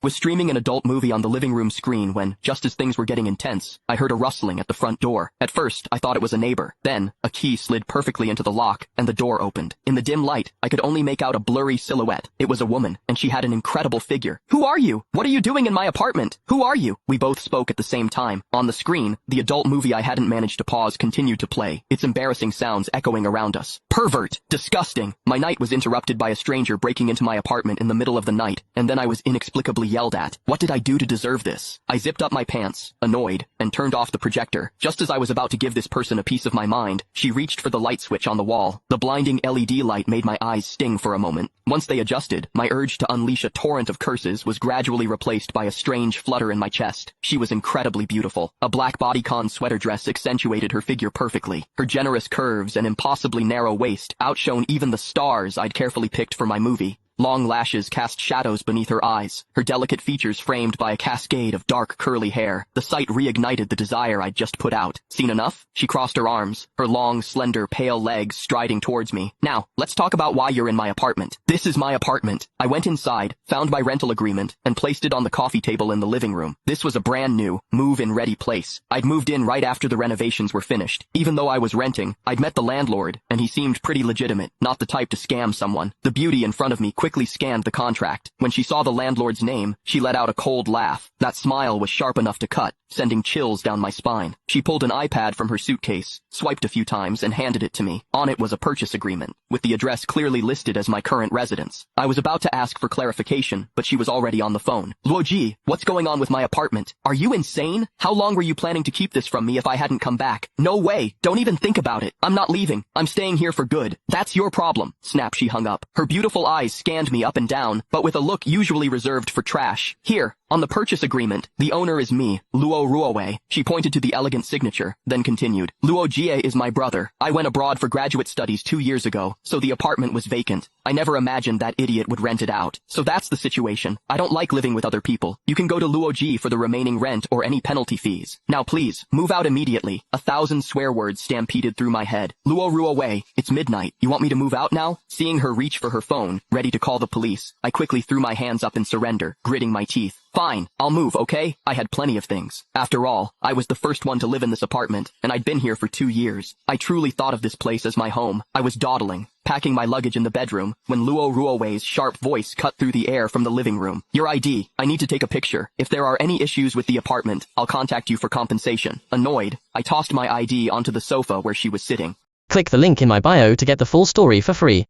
Was streaming an adult movie on the living room screen when, just as things were getting intense, I heard a rustling at the front door. At first, I thought it was a neighbor. Then, a key slid perfectly into the lock, and the door opened. In the dim light, I could only make out a blurry silhouette. It was a woman, and she had an incredible figure. "Who are you? What are you doing in my apartment? Who are you?" We both spoke at the same time. On the screen, the adult movie I hadn't managed to pause continued to play, its embarrassing sounds echoing around us. Pervert! Disgusting! My night was interrupted by a stranger breaking into my apartment in the middle of the night, and then I was inexplicably yelled at. What did I do to deserve this? I zipped up my pants, annoyed, and turned off the projector. Just as I was about to give this person a piece of my mind, she reached for the light switch on the wall. The blinding LED light made my eyes sting for a moment. Once they adjusted, my urge to unleash a torrent of curses was gradually replaced by a strange flutter in my chest. She was incredibly beautiful. A black bodycon sweater dress accentuated her figure perfectly. Her generous curves and impossibly narrow waist outshone even the stars I'd carefully picked for my movie. Long lashes cast shadows beneath her eyes, her delicate features framed by a cascade of dark curly hair. The sight reignited the desire I'd just put out. Seen enough? She crossed her arms, her long, slender, pale legs striding towards me. "Now, let's talk about why you're in my apartment." "This is my apartment." I went inside, found my rental agreement, and placed it on the coffee table in the living room. This was a brand new, move-in-ready place. I'd moved in right after the renovations were finished. Even though I was renting, I'd met the landlord, and he seemed pretty legitimate, not the type to scam someone. The beauty in front of me quickly scanned the contract. When she saw the landlord's name, she let out a cold laugh. That smile was sharp enough to cut, sending chills down my spine. She pulled an iPad from her suitcase, swiped a few times, and handed it to me. On it was a purchase agreement, with the address clearly listed as my current residence. I was about to ask for clarification, but she was already on the phone. "Luoji, what's going on with my apartment? Are you insane? How long were you planning to keep this from me if I hadn't come back?" "No way! Don't even think about it! I'm not leaving. I'm staying here for good." "That's your problem." Snap, she hung up. Her beautiful eyes scanned me up and down, but with a look usually reserved for trash. "Here, on the purchase agreement, the owner is me, Luo Ruowei." She pointed to the elegant signature, then continued. "Luo Jie is my brother. I went abroad for graduate studies 2 years ago, so the apartment was vacant. I never imagined that idiot would rent it out. So that's the situation. I don't like living with other people. You can go to Luo Ji for the remaining rent or any penalty fees. Now please, move out immediately." 1,000 swear words stampeded through my head. "Luo Ruowei, it's midnight. You want me to move out now?" Seeing her reach for her phone, ready to call the police, I quickly threw my hands up in surrender, gritting my teeth. "Fine, I'll move, okay?" I had plenty of things. After all, I was the first one to live in this apartment, and I'd been here for 2 years. I truly thought of this place as my home. I was dawdling, packing my luggage in the bedroom, when Luo Ruowei's sharp voice cut through the air from the living room. "Your ID. I need to take a picture. If there are any issues with the apartment, I'll contact you for compensation." Annoyed, I tossed my ID onto the sofa where she was sitting. Click the link in my bio to get the full story for free.